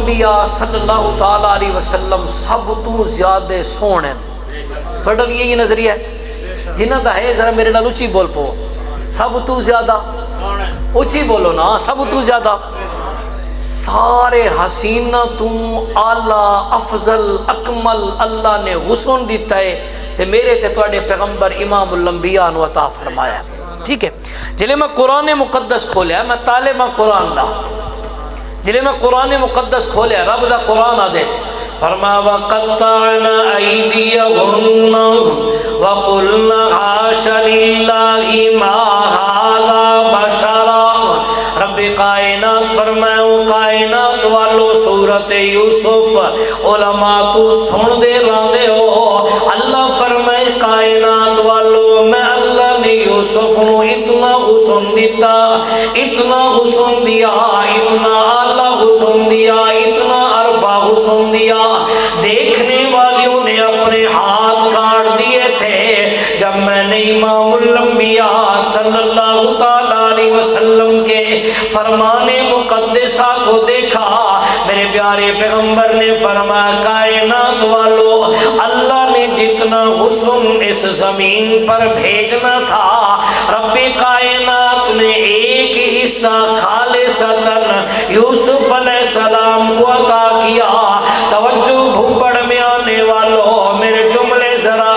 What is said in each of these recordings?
الانبیاء صلی اللہ تعالیٰ علیہ وسلم سب تو زیادہ سونے. تھوڑا بھی یہی نظریہ ہے جنہ دا ہے؟ ذرا میرے نال اچھی بول پو. سب تو زیادہ اچھی بولو نا. سب تو زیادہ سارے حسینہ تو اعلیٰ افضل اکمل اللہ نے حسن دیتا ہے تے میرے تے تواڈے پیغمبر امام الانبیاء نو عطا فرمایا. ٹھیک ہے. جلے میں قرآن مقدس کھولیا، میں طالب قرآن دا، جلے میں قرآن مقدس کھولیا رب دا قرآن آ دے فرما وَقَطَّعْنَا أَيْدِيَهُنَّ وَقُلْنَا حَاشَ لِلَّهِ مَا هَذَا بَشَرًا. رب کائنات فرمائے او کائنات والو سورت یوسف علماء تو سن دے راندے ہو. اللہ فرمائے کائنات والو میں اللہ نے یوسف نو اتنا حسن دیتا، اتنا حسن دیا، اتنا اعلیٰ حسن دیا، اتنا عرفہ حسن دیا. دیکھنے والیوں نے اپنے ہاتھ کاٹ دیے تھے جب میں نے امام الانبیاء صلی اللہ تعالیٰ علیہ وسلم کے فرمان مقدسہ کو دیکھا. میرے پیارے پیغمبر نے فرمایا کائنات والو اللہ نے جتنا حسن اس زمین پر بھیجنا تھا رب کائنات نے ایک حصہ خالصتاً یوسف علیہ السلام کو عطا کیا. توجہ بھوپڑ میں آنے والوں میرے جملے ذرا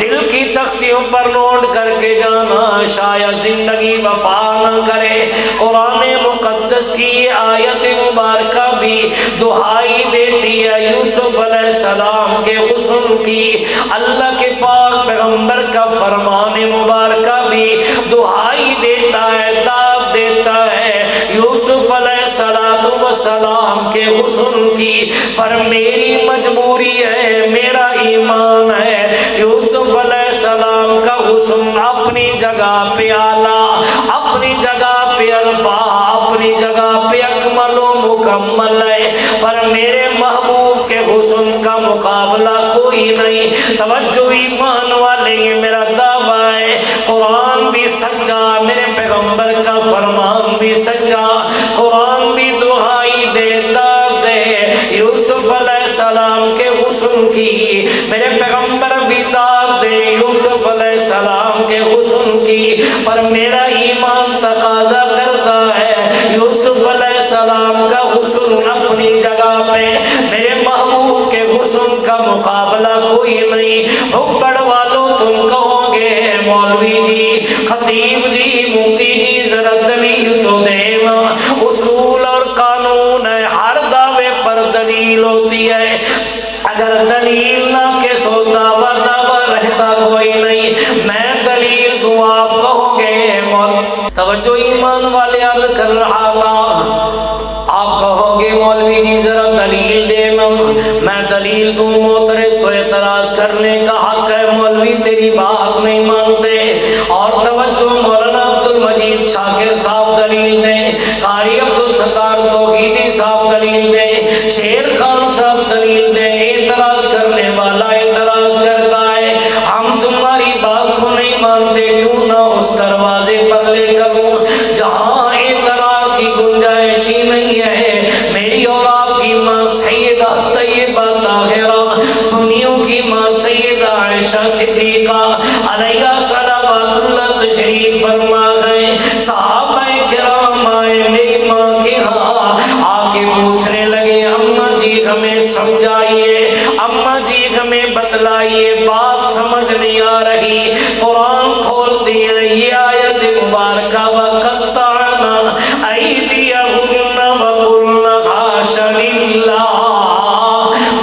دل کی تختیوں پر نوٹ کر کے جانا، شاید زندگی وفا نہ کرے. قرآن مقدس کی یہ آیت مبارکہ بھی دہائی دیتی ہے یوسف علیہ السلام کے حسن کی. اللہ کے پاک پیغمبر کا فرمان مبارکہ بھی دہائی دیتا ہے، داد دیتا ہے یوسف علیہ السلام کے حسن کی. پر میری مجبوری ہے، میرا ایمان ہے یوسف علیہ السلام کا حسن اپنی جگہ پہ اعلیٰ، اپنی جگہ پہ عرفہ، اپنی جگہ پہ اکمل و مکمل ہے، پر میرے محبوب کے حسن کا مقابلہ کوئی نہیں. توجہ ایمان والے یہ میرا دعویٰ ہے. قرآن بھی سچا، میرے پیغمبر کا فرمان بھی سچا، قرآن بھی دہائی دیتا دے یوسف علیہ السلام کے حسن کی. میرے پیغمبر بھی داد دے یوسف علیہ السلام کے حسن کی. پر میرا ایمان تقاضا کرتا ہے یوسف علیہ السلام کا حسن اپنی جگہ پہ، میرے محبوب کے حسن کا مقابلہ کوئی نہیں. بڑ والوں تم کہو گے مولوی جی، خطیب جی، مفتی جی ذرا دلیل تو دینا. اصول اور قانون ہے، ہر دعوے پر دلیل ہوتی ہے. اگر دلیل نہ کے سو دعویٰ رہتا کوئی نہیں. میں دلیل دوں آپ کہو گے توجہ ایمان والے عرض کر رہا تھا، آپ کہو گے مولوی جی ذرا دلیل دینا. میں دلیل دوں، معترض کو اعتراض کرنے کا حق ہے. مولوی تیری بات نہیں مانتے. اور توجہ مولانا عبد المجید شاکر صاحب دلیل دیں، قاری عبدالستار توحیدی صاحب دلیل دیں، شیر خان صاحب دلیل دیں. اعتراض کرنے والا اعتراض کرتا ہے ہم تمہاری بات کو نہیں مانتے، کیوں نہ اس دروازے پر لے چلوں جہاں اعتراض کی گنجائش ہی نہیں ہے. میری اور آپ کی ماں سیدہ طیبہ طاہرہ، سنیوں کی ماں سیدہ عائشہ صدیقہ علیہ صلوات اللہ تشریف فرما گئے. صحابہ کرام آئے میری ماں کے ہاں، آ کے پوچھنے لگے اماں جی ہمیں سمجھائیے، اماں جی ہمیں بتلائیے، بات سمجھ نہیں آ رہی. قرآن کھولتے ہیں یہ آیت مبارکہ وَقَطَّعْنَا أَيْدِيَهُنَّ وَقُلْنَا حَاشَ لِلَّهِ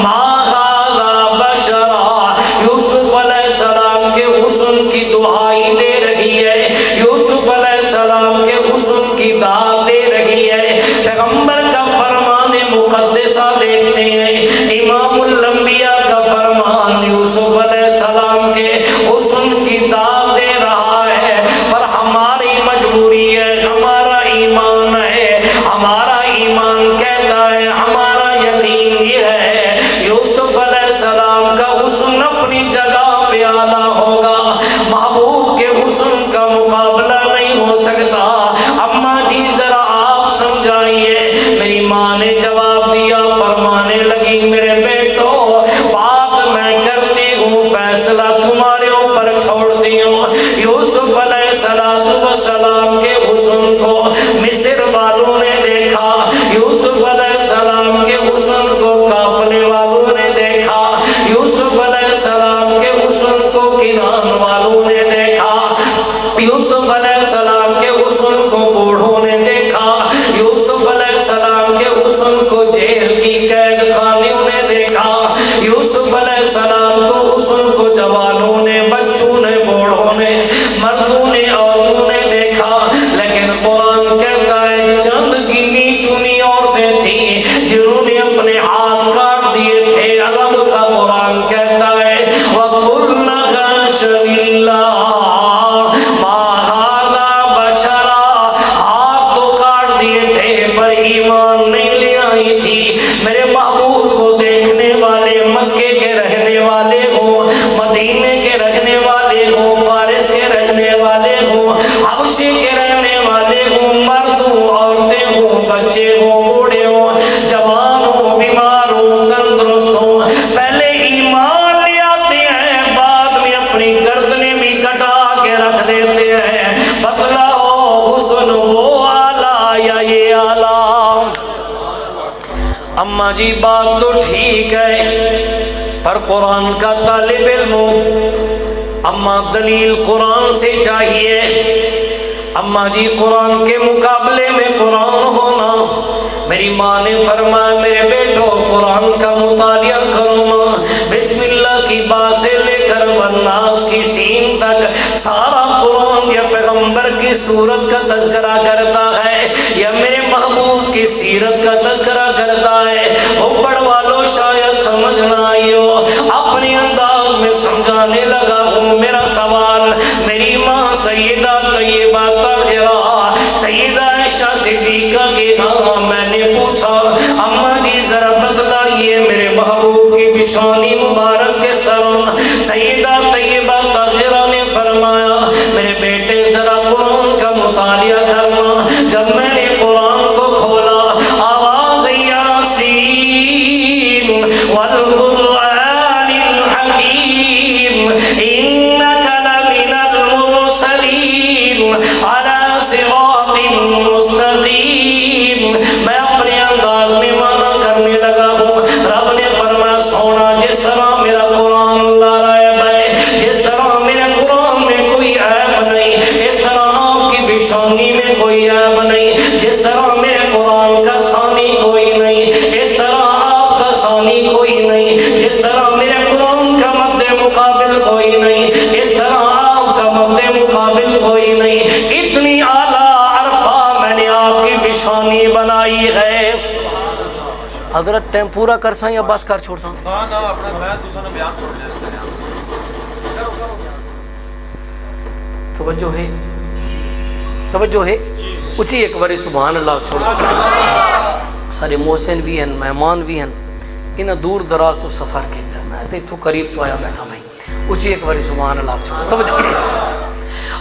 مَا هَذَا بَشَرًا. یوسف علیہ السلام کے حسن کی دہائی دے رہی ہے، یوسف علیہ السلام کے حسن کی داد دے رہی ہے. پیغمبر کا فرمان مقدسہ دیکھتے ہیں، امام الانبیاء کا فرمان یوسف علیہ السلام کے حسن کی داد دے رہا ہے. پر ہماری مجبوری ہے، ہمارا ایمان ہے، ہمارا ایمان کہتا ہے، ہمارا یقین لگی میرے بیٹو بات میں کرتی ہوں فیصلہ تمہارے اوپر چھوڑتی ہوں یوسف علیہ السلام کے حسن کو مصر والوں نے دیکھا یوسف علیہ السلام کے حسن کو قافلے والوں نے دیکھا یوسف علیہ السلام کے حسن کو کنان والوں نے دیکھا یوسف علیہ السلام کے حسن کو بوڑھوں نے دیکھا یوسف علیہ السلام کے حسن کو جیل کی قید خانیوں نے دیکھا یوسف علیہ السلام کو حسن کو جوانوں نے بچوں نے بوڑھوں نے مردوں نے عورتوں نے دیکھا لیکن قرآن کہتا ہے چند گنی چنی عورتیں تھیں جنہوں نے اپنے ہاتھ کاٹ دیے تھے عرب کا قرآن کہتا ہے وَقُلْنَا غَاشَ لِلَّهِ ایمان نہیں لے آئی تھی میرے محبوب کو دیکھنے والے مکے کے رہنے والے ہوں مدینے کے رہنے والے ہوں فارس کے رہنے والے ہوں حبشے کے رہنے والے ہوں مرد ہوں عورتیں ہوں بچے ہوں بوڑھے ہوں جوان ہوں بیمار ہوں تندرست ہوں پہلے ایمان لے آتے ہیں بعد میں اپنی گردنیں بھی کٹا کے رکھ دیتے ہیں بتلاؤ حسن وہ آلہ یا یہ آلہ اماں جی بات تو ٹھیک ہے پر قرآن کا طالب علم اماں دلیل قرآن سے چاہیے اماں جی قرآن کے مقابلے میں قرآن ہونا میری ماں نے فرمایا میرے بیٹو قرآن کا مطالعہ کرو ماں بسم اللہ کی با سے لے کر والناس کی سین تک سارا قرآن یا پیغمبر کی صورت کا تذکرہ کرتا ہے یا میرے محبوب کی سیرت کا تذکرہ کرتا ہے وہ پڑھ والوں شاید سمجھ نہ آئی ہو اپنے انداز میں سمجھانے لگا ہوں میرا سوال میری ماں سیدہ طیبہ طاہرہ سیدہ عائشہ صدیقہ کے ہاں میں نے پوچھا اماں جی ذرا بتلائیے میرے محبوب کی پیشانی مبارک کس طرح سیدہ طیبہ طاہرہ نے فرمایا میرے بیٹے ذرا قرآن کا مطالعہ کرنا جب میں نے قرآن کو کھولا آواز یاسین والقرآن الحکیم انک لمن المرسلین علی صراط مستقیم میں اپنے انداز میں معنی کرنے لگا ہوں رب نے فرمایا سونا جس طرح میرا قرآن لا رہا ہے جس طرح میرے قرآن میں کوئی عیب نہیں اس طرح آپ کی پیشانی میں کوئی عیب نہیں جس طرح میرے قرآن کا ثانی کوئی نہیں اس طرح آپ کا ثانی کوئی نہیں جس طرح میرے قرآن کا مد مقابل کوئی نہیں اس طرح آپ کا مد مقابل کوئی نہیں اتنی اعلیٰ عرفہ میں نے آپ کی پیشانی بنائی ہے حضرت ٹائم پورا کر سائیں یا بس کر چھوڑتا ہوں توجہ ہے اچھی ایک باری سبحان اللہ چھوڑ سارے محسن بھی ہیں مہمان بھی ہیں انہیں دور دراز تو سفر کیتا ہے میں تو قریب تو آیا بیٹھا بھائی اچھی ایک باری سبحان اللہ چھوڑ توجہ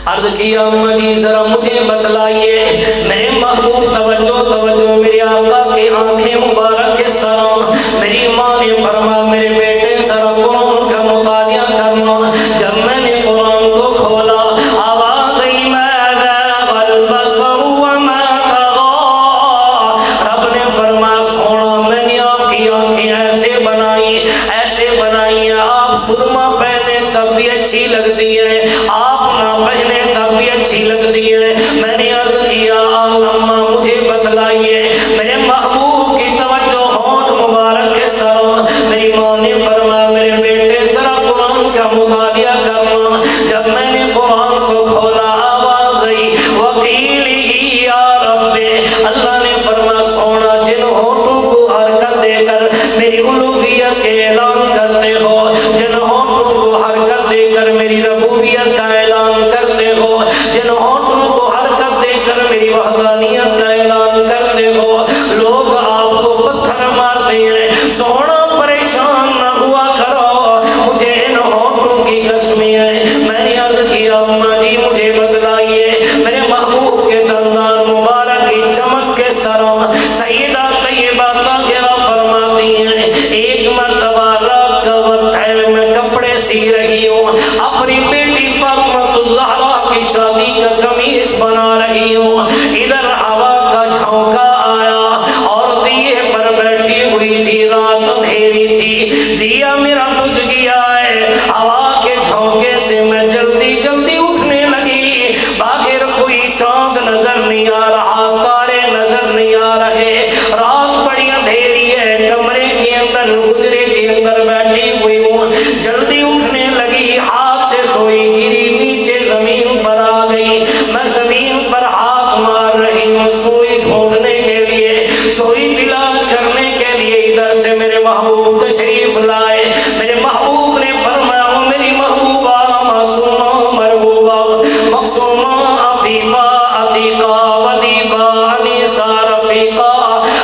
عرض کیا اماں جی ذرا مجھے بتلائیے میرے محبوب توجہ میرے آقا کی آنکھیں مبارک کس طرح میری ماں نے فرمایا میرے بیٹے ذرا قرآن کا مطالعہ کرنا جب میں نے قرآن کو کھولا آواز والبصر وما طغى رب نے فرمایا سونا میں نے آپ کی آنکھیں ایسے بنائی آپ سرما پہنے تب بھی اچھی لگتی ہے آپ نہ پہنے تب بھی اچھی لگتی ہے میں نے عرض کیا اماں مجھے بتلائیے میرے محبوب کی توجہ ہو اندر حجرے کے اندر بیٹھی ہوئی ہوں، جلدی اٹھنے لگی، ہاتھ سے سوئی گری، نیچے زمین پر آ گئی، میں زمین پر ہاتھ مار رہی ہوں سوئی ڈھونڈنے کے لیے، سوئی تلاش کرنے کے لیے۔ ادھر سے میرے محبوب تشریف لائے، میرے محبوب نے فرمایا میری محبوبہ معصومہ مرغوبہ مقصومہ عفیفہ عتیقہ ودیبہ انیسہ رفیقہ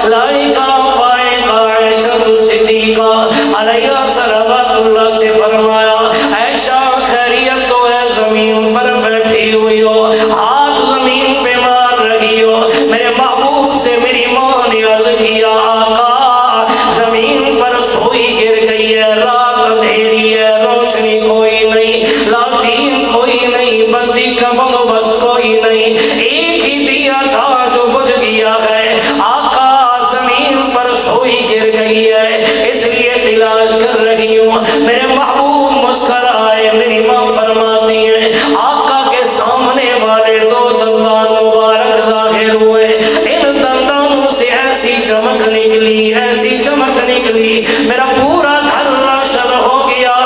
لائقہ فائقہ عائشہ صدیقہ علیہ صلوات اللہ سے فرمایا عائشہ خیریت تو ہے، زمین پر بیٹھی ہوئی ہو، ہاتھ زمین پہ مار رہی ہو۔ میرے محبوب سے میری ماں نے عرض کیا آقا زمین پر سوئی گر گئی ہے، رات اندھیری ہے، روشنی کوئی نہیں، لالٹین کوئی نہیں، بتی کا بندوبست کوئی نہیں، ایک ہی دیا تھا جو بجھ گیا ہے، آقا زمین پر سوئی گر گئی ہے اس لیے تلاش کر رہی ہوں۔ میرے محبوب مسکرائے، میری ماں فرماتی ہیں آقا کے سامنے والے دو دندان مبارک ظاہر ہوئے، ان دندانوں سے ایسی چمک نکلی، ایسی چمک نکلی، میرا پورا گھر روشن ہو گیا۔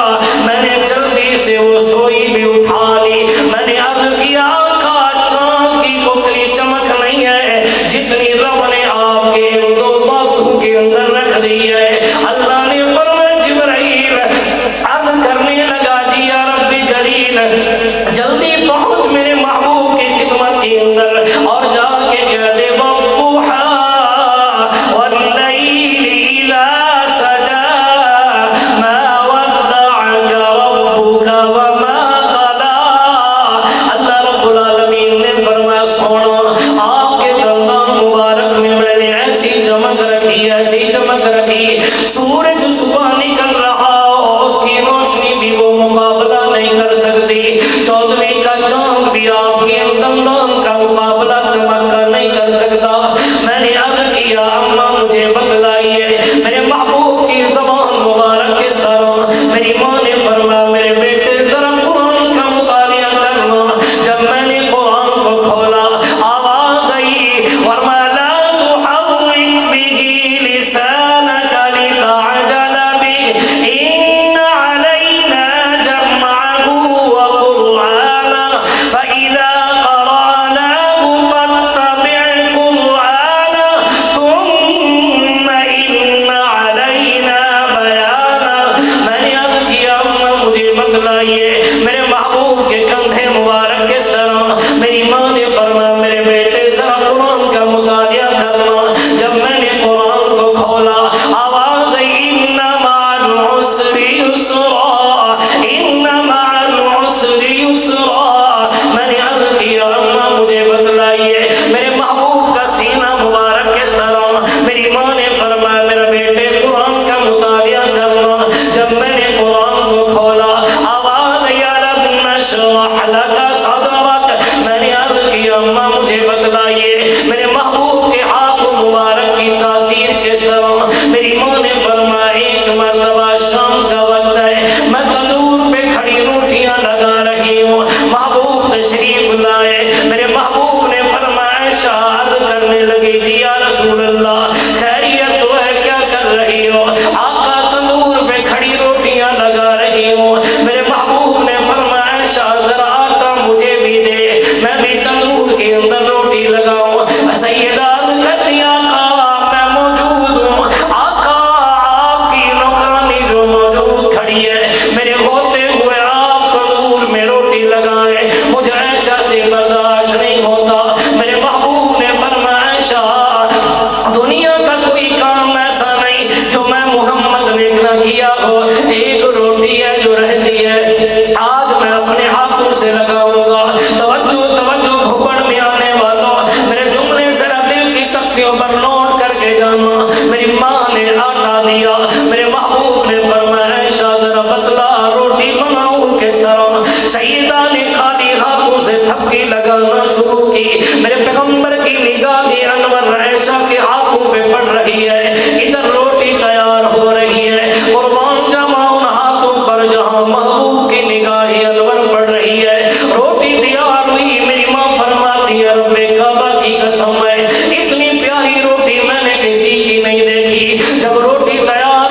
میں نے جلدی سے وہ سوئی بھی اٹھا لی، میں نے عرض کیا آقا چاند کی اتنی چمک نہیں ہے جتنی رب نے آپ کے ان دو باتوں کے اندر رکھ دی ہے۔ اللہ نے فرمایا جبرائیل عرض کرنے لگا جی یا رب جلیل جلدی پہنچ میرے محبوب کی خدمت کے اندر اور جا کے کہہ دے والضحیٰ واللیل اذا سجا ما ودعک ربک وما قلا۔ اللہ رب العالمین نے فرمایا سونا آپ کے دندان مبارک میں نے ایسی چمک رکھی، ایسی چمک رکھی، سورج صبح نکل رہا اس کی روشنی بھی وہ مقابلہ نہیں کر سکتی، 14ویں کا چاند بھی آپ کے دندان کا مقابلہ چمک کر نہیں کر سکتا۔ میں نے عرض کیا اماں مجھے بتلائیے میرے محبوب کی زبان مبارک کس طرح؟ میری ماں نے فرمایا میرے بیٹے ذرا قرآن کا مطالعہ کرنا۔ جب میں نے قرآن کو کھولا آواز آئی ورما لا تحرک به لسانک لتعجل به ان علینا جمعه وقرآنه فإذا قرأناه فاتبع قرآنه ثم ان علینا بیانه۔ میں نے عرض کیا اماں مجھے بتلائیے میرے محبوب کے کندھے مبارک کس طرح؟ میری ماں نے فرمایا میرے بیٹے ذرا قرآن کا مطالعہ کرنا۔ جب میں نے قرآن کو کھولا آواز ان مع العسر یسرا ان مع العسر یسرا۔ میں نے عرض کیا اماں مجھے بتلائیے میرے محبوب کا سینہ مبارک کس طرح؟ میری ماں نے فرمایا میرا بیٹے قرآن کا مطالعہ کرنا۔ جب میں نے قرآن کو کھولا آواز یا رب نشرح لک صدرک۔ میں نے عرض کیا اماں مجھے بتلائیے میرے محبوب کے ہاتھوں مبارک کی تاثیر کس طرح؟ میری ماں نے فرمایا ایک مرتبہ شام کا وقت ہے، میں تندور پہ کھڑی روٹیاں لگا رہی ہوں، محبوب تشریف لائے، میرے محبوب نے فرمایا شاد کرنے لگی جی یا رسول اللہ خیریت تو ہے کیا کر رہی ہو؟ آقا تندور پہ کھڑی روٹیاں لگا رہی ہوں۔ میرے محبوب نے فرمایا شاہ ذرا آٹا مجھے بھی دے، میں بھی تندور کے اندر روٹی لگاؤں۔ سیدہ کہتی آقا میں موجود ہوں، آقا آپ کی نوکرانی جو موجود کھڑی ہے میرے ہوتے ہوئے آپ تندور میں روٹی لگائیں، مجھے عائشہ سے برداشت نہیں ہوتا۔ میرے محبوب نے فرمایا شاہ دنیا کا کوئی کام ایسا نہیں جو میں محمد نے نہ کیا ہو، ایک روٹی ہے جو رہتی ہے آج میں اپنے ہاتھوں سے لگاؤں گا۔ توجہ توجہ بھوپڑ میں آنے والوں میرے جملے ذرا دل کی تختیوں پر نوٹ کر کے جانا۔ میری ماں نے آٹا دیا، میرے محبوب نے فرمایا شاہ ذرا بتلا روٹی بناؤں کس طرح؟ سیدہ نے خالی ہاتھوں سے تھپکی لگانا شروع کی، میرے پیغمبر کی نگاہ انور عائشہ کے ہاتھوں پہ پڑ رہی ہے، ادھر روٹی تیار ہو رہی ہے، قربان جاؤں ان ہاتھوں پر جہاں محبوب کی نگاہ انور پڑ رہی ہے۔ روٹی تیار ہوئی، میری ماں فرماتی ہے رب کعبہ کی قسم ہے اتنی پیاری روٹی میں نے کسی کی نہیں دیکھی۔ جب روٹی تیار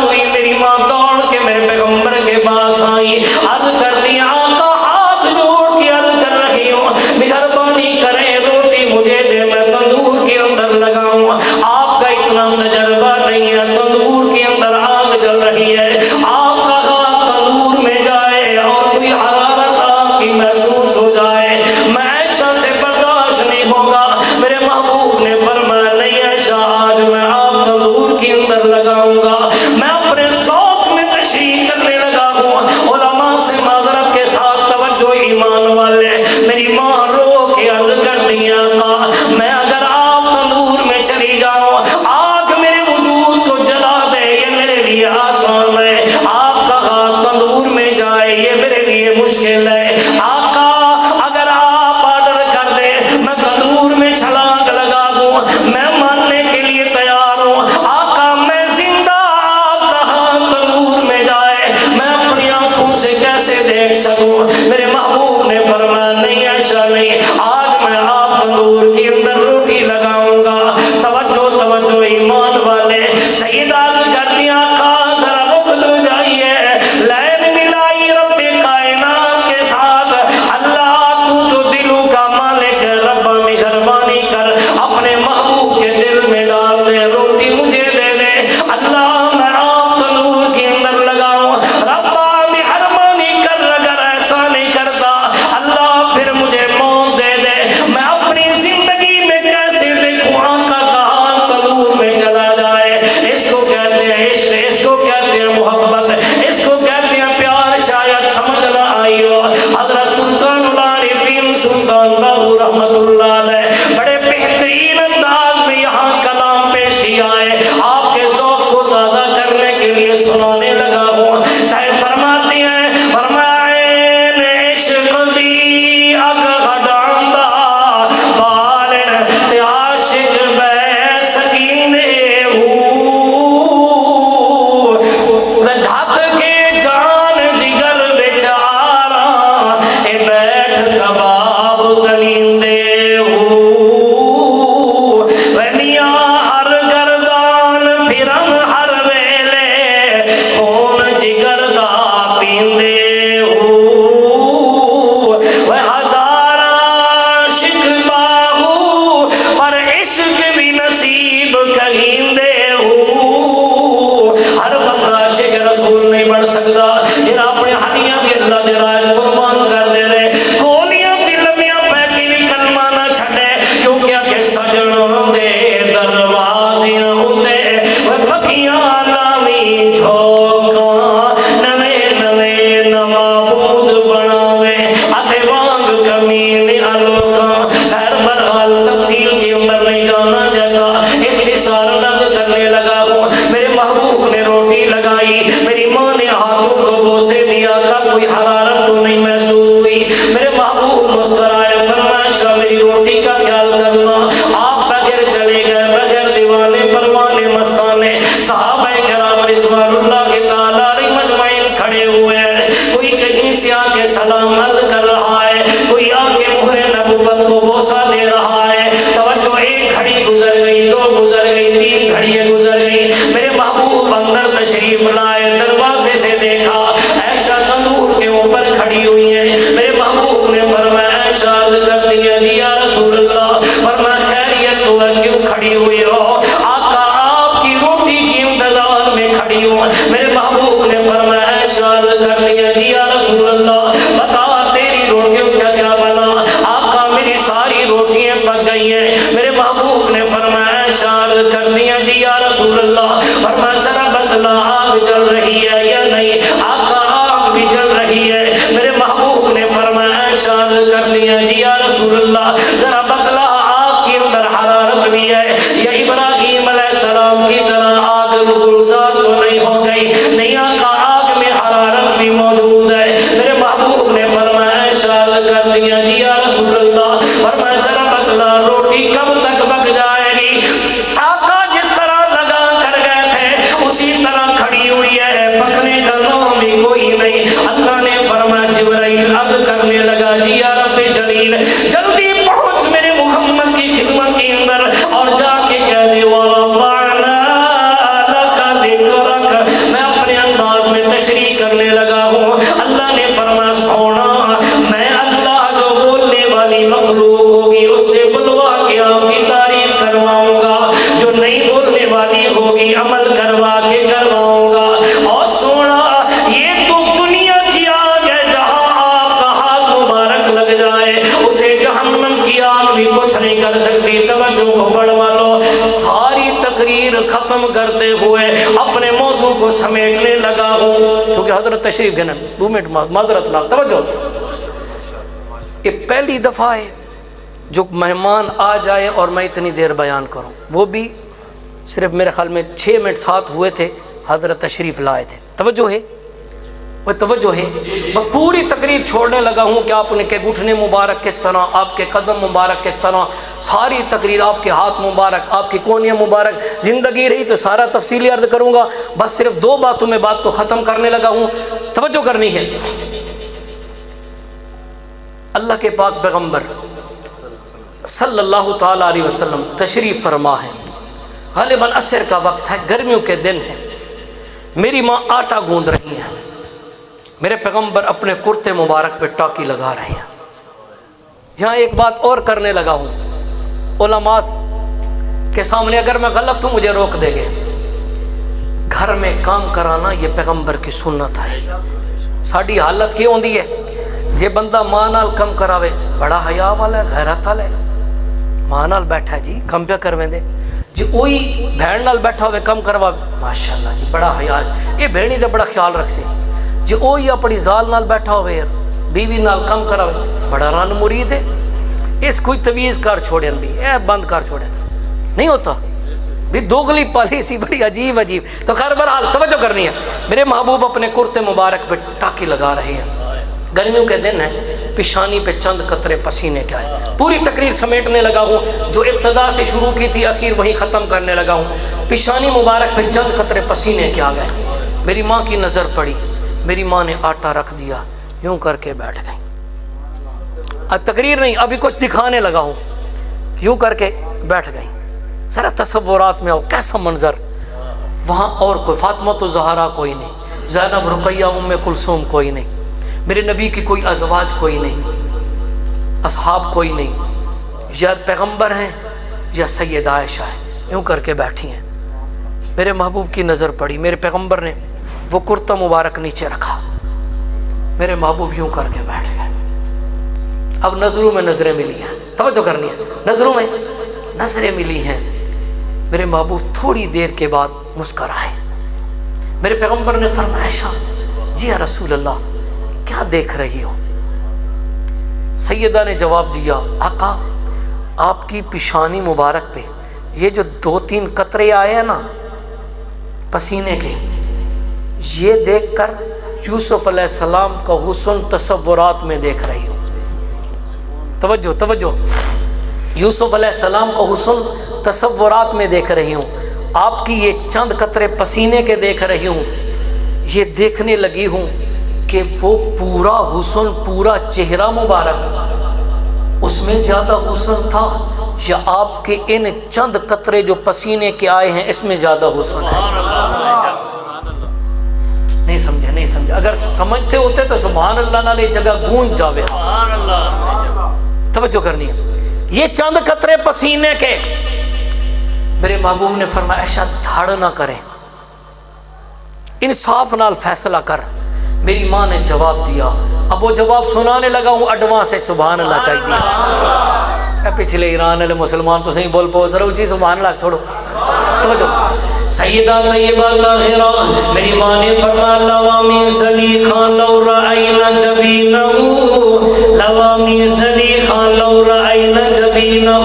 میں اپنے صوت میں تشریح کرنے لگا ہوں۔ علماء سے معذرت کے ساتھ توجہ ایمان والے، میری ماں رو کے عرض کرتی ہیں آقا میں اگر آپ تندور میں چلی جاؤں، آگ میرے وجود کو جلا دے، یہ میرے لیے آسان ہے، آپ کا ہاتھ تندور میں جائے یہ میرے لیے مشکل ہے۔ آقا اگر آپ آرڈر کر دے میں تندور میں چھلانگ لگا دوں، میں ماننے کے لیے تیار ہوں۔ آقا میں زندہ، آپ کا ہاتھ تندور میں جائے میں اپنی آنکھوں سے کیسے دیکھ سکوں؟ میرے محبوب نے فرمایا نہیں ایسا نہیں، آج میں آپ تندور کے اندر روٹی لگاؤں گا۔ توجہ توجہ ایمان والے، سیدہ کر دیا آقا ذرا رک تو جائیے، لین ملائی رب کائنات کے ساتھ۔ اللہ تو دلوں کا مالک ہے، رب مہربانی کر اپنے محبوب کے دل میں ڈال دے، روٹی مجھے دے دے۔ اللہ میں آپ تندور کے اندر لگاؤں، رب مہربانی کر اگر ایسا نہیں کرتا اللہ پھر مجھے موت دے دے، میں اپنی زندگی میں کیسے دیکھوں آقا کا ہاتھ تندور میں چلا جائے۔ اس کو کہتے ہیں عشق، اس کو کہتے ہیں محبت، اس کو کہتے ہیں پیار، شاید سمجھ نہ آئی ہو۔ حضرت سلطان العارفین سلطان باہو رحمت اللہ علیہ بڑے بہترین انداز میں یہاں کلام پیش کیا ہے، آپ کے ذوق کو تازہ کرنے کے لیے سنانے لگا ہوں۔ صاحب فرماتے ہیں فرمائیں عشق دی اگ ہڈاندا بالن تے عاشق بے سکیندے ہو، دھت کے جان جگر وچ آراں اے بیٹھ کباب تلیندے ہو، وے میاں ہر گردان پھرن ہر ویلے خون جگر دا پیندے ہو، وے ہزاراں عاشق باہو پر عشق بھی نصیب کہیندے ہو۔ ہر بندہ عاشق رسول نہیں بن سکتا، جنہاں اپنے ہڈیاں بھی اللہ دے راہ وچ قربان کر دے رہے، گولیاں تے لمیاں پہ کے بھی کلمہ نہ چھڈے، کیونکہ کہ سجنوں دے دروازیاں اُتے وہ پکیاں لاویں جھوکاں، نویں نویں نمابود بناوے اتے وانگ کمینے آلوکاں۔ خیر برحال تفصیل کے اندر نہیں جانا چاہتا، اختصار نقل کرنے لگا ہوں۔ میرے محبوب نے روٹی لگائی، میری ماں نے ہاتھوں کو بوسے دیا، کا کوئی حرارت تو نہیں محسوس ہوئی۔ میرے محبوب مسکرائے فرمایا شاہ میری روٹی کا خیال کرنا۔ آپ بغیر چلے گئے، بغیر دیوانے پروانے مستانے صحابہ کرام رضوان اللہ تعالی علیہ مجمعین کھڑے ہوئے ہیں، کوئی کہیں سے آ کے سلام عرض کر رہا ہے، کوئی آ کے مہر نبوت کو بوسہ دے رہا ہے۔ توجہ، ایک گھڑی گزر گئی، دو گزر گئی، تین گھڑیاں گزر گئی، میرے محبوب اندر تشریف لائے، دروازے سے دیکھا عائشہ تندور کے اوپر کھڑی ہوئی ہیں۔ میرے محبوب نے فرمایا عائشہ عرض کر دیا جی یا رسول اللہ، فرمایا خیریت تو ہے کیوں کھڑی ہوئی ہو؟ آقا آپ کی روٹی کی انتظار میں کھڑی ہوں۔ میرے محبوب نے فرمایا عائشہ عرض کر دیا جی یا رسول اللہ بتا تیری روٹیوں کا کیا بنا؟ آقا میری ساری روٹیاں پک گئی ہیں۔ میرے محبوب نے فرمایا عائشہ عرض کر دیا جی یا رسول اللہ، فرمایا ذرا بتلا آگ جل رہی ہے یا نہیں؟ آقا آگ بھی جل رہی ہے۔ میرے محبوب نے فرمایا عائشہ عرض کر دیا جی یا رسول اللہ ذرا بتلا آگ کے اندر حرارت بھی ہے یا ابراہیم علیہ السلام کی طرح آگ گلزار تو نہیں ہو گئی؟ نہیں آقا آگ میں حرارت بھی موجود ہے۔ میرے محبوب نے فرمایا عائشہ عرض کر دیا جی یا رسول اللہ، فرمایا ذرا بتلا روٹی کب تک پک جائے گی؟ آقا جس طرح لگا کر گئے تھے اسی طرح کھڑی ہوئی ہے، پکنے کا نام بھی کوئی نہیں۔ اللہ نے فرمایا جبرائیل عرض کرنے لگا جی یا رب جلیل جلدی پہنچ میرے محمد کی خدمت کے اندر اور جا کے کہہ دے وَرَفَعْنَا لَكَ ذِكْرَكَ۔ میں اپنے انداز کو سمیٹنے لگا ہوں، کیونکہ حضرت تشریف گئے 2 منٹ معذرت نال توجہ. یہ پہلی دفعہ ہے جو مہمان آ جائے اور میں اتنی دیر بیان کروں، وہ بھی صرف میرے خیال میں 6 منٹ ساتھ ہوئے تھے، حضرت تشریف لائے تھے. توجہ ہے، وہ توجہ ہے. میں پوری تقریر چھوڑنے لگا ہوں کہ آپ کے گھٹنے مبارک کس طرح، آپ کے قدم مبارک کس طرح، ساری تقریر آپ کے ہاتھ مبارک، آپ کی کونیاں مبارک. زندگی رہی تو سارا تفصیلی عرض کروں گا، بس صرف 2 باتوں میں بات کو ختم کرنے لگا ہوں. توجہ کرنی ہے. اللہ کے پاک پیغمبر صلی اللہ تعالیٰ علیہ وسلم تشریف فرما ہے. غالباً عصر کا وقت ہے، گرمیوں کے دن ہیں. میری ماں آٹا گوندھ رہی ہیں، میرے پیغمبر اپنے کرتے مبارک پہ ٹاکی لگا رہے ہیں. یہاں ایک بات اور کرنے لگا ہوں، علماء کے سامنے اگر میں غلط ہوں مجھے روک دیں گے. گھر میں کام کرانا یہ پیغمبر کی سنت ہے. ساڑی حالت کیوں ہوندی ہے، جے بندہ ماں نال کم کراوے بڑا حیا والا ہے، غیرت والا ہے، ماں نال بیٹھا ہے جی کم پہ کرویں دے. جی وہی بہن نال بیٹھا ہوئے کم کروا، ماشاءاللہ جی بڑا حیا ہے، یہ بہنی دے بڑا خیال رکھ سے. جی وہی اپنی زال نال بیٹھا ہوئے بیوی نال کم کراوے بڑا رن مرید ہے. اس کوئی تویز کر چھوڑیں بھی، اے بند کر چھوڑیں، نہیں ہوتا بھی دوغلی پالیسی بڑی عجیب عجیب. تو خیر بہرحال توجہ کرنی ہے. میرے محبوب اپنے کرتے مبارک پہ ٹاکی لگا رہے ہیں. گرمیوں کے دن ہیں، پیشانی پہ چند قطرے پسینے کے آئے. پوری تقریر سمیٹنے لگا ہوں، جو ابتدا سے شروع کی تھی اخیر وہیں ختم کرنے لگا ہوں. پیشانی مبارک پہ چند قطرے پسینے کے آ گئے. میری ماں کی نظر پڑی، میری ماں نے آٹا رکھ دیا، یوں کر کے بیٹھ گئی. اب تقریر نہیں، ابھی کچھ دکھانے لگا ہوں. یوں کر کے بیٹھ گئی. ذرا تصورات میں آؤ کیسا منظر. وہاں اور کوئی فاطمہ تو زہرا کوئی نہیں، زینب رقیہ ام کلثوم کوئی نہیں، میرے نبی کی کوئی ازواج کوئی نہیں، اصحاب کوئی نہیں، یا پیغمبر ہیں یا سید عائشہ ہیں. یوں کر کے بیٹھی ہیں. میرے محبوب کی نظر پڑی، میرے پیغمبر نے وہ کرتا مبارک نیچے رکھا، میرے محبوب یوں کر کے بیٹھ گئے. اب نظروں میں نظریں ملی ہیں، توجہ کرنی ہے، نظروں میں نظریں ملی ہیں. میرے محبوب تھوڑی دیر کے بعد مسکرائے. میرے پیغمبر نے فرمایا عائشہ جی یا رسول اللہ کیا دیکھ رہی ہو؟ سیدہ نے جواب دیا آقا آپ کی پیشانی مبارک پہ یہ جو 2-3 قطرے آئے ہیں نا پسینے کے، یہ دیکھ کر یوسف علیہ السلام کا حسن تصورات میں دیکھ رہی ہوں. توجہ توجہ، یوسف علیہ السلام کا حسن تصورات میں دیکھ رہی ہوں. آپ کی یہ چند قطرے پسینے کے دیکھ رہی ہوں. یہ دیکھنے لگی ہوں کہ وہ پورا حسن، پورا چہرہ مبارک اس میں زیادہ حسن تھا یا آپ کے ان چند قطرے جو پسینے کے آئے ہیں اس میں زیادہ حسن ہے؟ نہیں سمجھے، نہیں سمجھے. اگر سمجھتے ہوتے تو سبحان اللہ نہ لے جگہ گونج جاوے. توجہ کرنی ہے. یہ چند قطرے پسینے کے، میرے محبوب نے فرمایا عائشہ دھاڑ نہ کریں، انصاف نال فیصلہ کر. میری ماں نے جواب دیا. اب وہ جواب سنانے لگا ہوں ایڈوانس ہے، سبحان اللہ چاہیے. پچھلے ایران والے مسلمان تو صحیح بول پاؤ ذرا اونچی سبحان اللہ چھوڑو. توجہ. سیدہ طیبہ طاہرہ میری ماں نے فرمایا لوامی زلیخا لو رأینا جبینہ، لوامی زلیخا لو رأینا جبینہ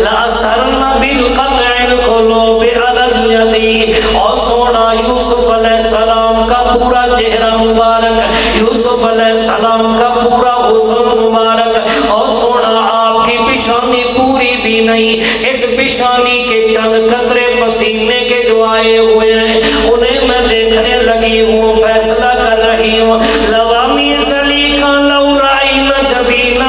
لأثرنا بالقطع القلوب علی الید. اور سونا یوسف علیہ السلام کا پورا چہرہ مبارک، یوسف علیہ السلام کا پورا حسن مبارک، اور سونا آپ کی پیشانی پوری بھی نہیں، اس پیشانی کے چند قطرے پسینے کے جو آئے ہوئے ہیں انہیں میں دیکھنے لگی ہوں، فیصلہ کر رہی ہوں. لوامی زلیخا لو رأینا جبینہ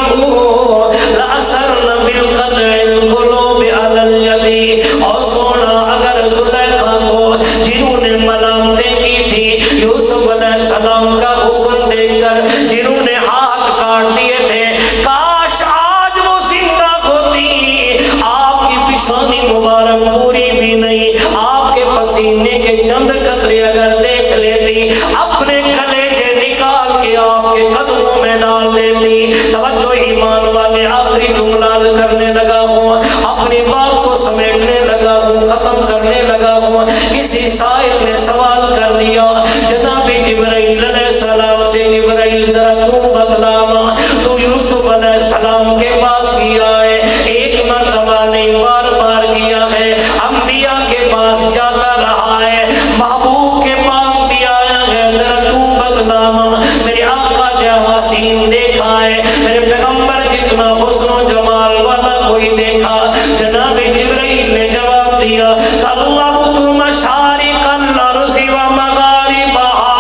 لأثرنا بالقطع القلوب علی الید. اور سونا اگر زلیخا کو جنہوں نے ملامتیں کی تھی یوسف علیہ السلام کا حسن دیکھ کر، جنہوں نے ہاتھ کاٹ دیے تھے، کاش آج وہ زندہ ہوتی. آپ کی پیشانی مبارک پوری بھی نہیں، آپ کے پسینے کے چند قطرے اگر دیکھ لیتی اپنے کلیجے نکال کے آپ کے قدموں میں ڈال دیتی. توجہ ایمان والے، آخری جملہ کرنے لگا ہوں، اپنی بات کو سمیٹنے لگا لگا ہوں، ختم کرنے لگا ہوں، کسی سائل نے سوال کر لیا جناب جبرائیل علیہ السلام سے، جبرائیل ذرا تو بتلانا تو یوسف علیہ السلام کے پاس کیا ہے؟ ایک مرتبہ نہیں بار بار کیا ہے، انبیاء کے پاس جاتا رہا ہے، محبوب کے پاس بھی آیا ہے، ذرا تو بتلانا میرے آقا جہاں حسین دیکھا ہے، میرے پیغمبر جتنا حسن و جمال والا کوئی دیکھا؟ جناب جبرائیل نے جواب دیا طلبت مشارق الارض و مغاربها،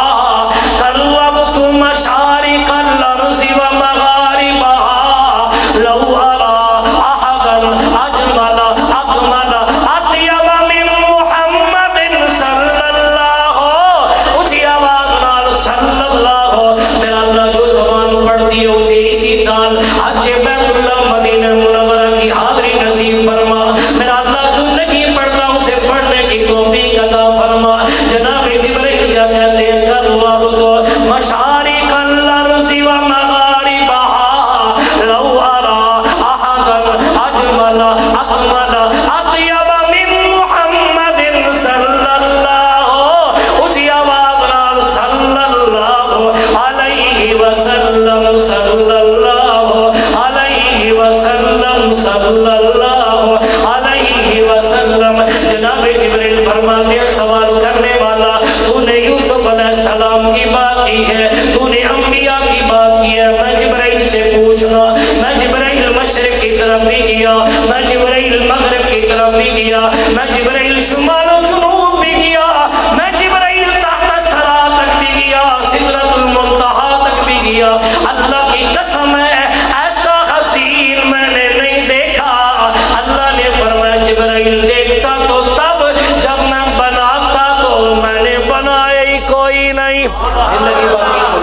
طلبت مشارق الارض و مغاربها، لو ارى احدا اجمل اكمل اطيب من محمد صلی اللہ اسی آواز نال صلی اللہ۔ میرا اللہ جو زبان پڑھتی ہے اسے اسی سال حج بیت اللہ مدینہ منورہ کی حاضری نصیب فرما، میرا اللہ جو نہیں پڑھتا اسے پڑھنے کی توفیق عطا فرما۔ جناب جبرائیل کیا کہتے ہیں؟ طلبت مشارق الارض و مغاربها، لو ارى احدا اجمل اكمل اطيب من محمد صلی اللہ اسی آواز نال صلی اللہ علیہ وسلم، صلی اللہ علیہ وسلم، صلی اللہ علیہ وسلم۔ جناب جبرائیل فرماتے ہیں سوال کرنے والا تو نے یوسف علیہ السلام کی بات کی ہے، تو نے انبیاء کی بات کی ہے، میں جبرائیل سے پوچھنا، میں جبرائیل مشرق کی طرف بھی گیا، میں جبرائیل مغرب کی طرف بھی گیا، میں جبرائیل شمال و جنوب بھی گیا، میں جبرائیل تحت الثری تک بھی گیا، سدرۃ المنتہی تک بھی گیا، اللہ کی قسم ہے ایسا حسین میں نے نہیں دیکھا۔ اللہ نے فرمایا جبرائیل دیکھتا تو تب جب میں بناتا تو میں نے بنایا ہی کوئی نہیں۔ زندگی باقی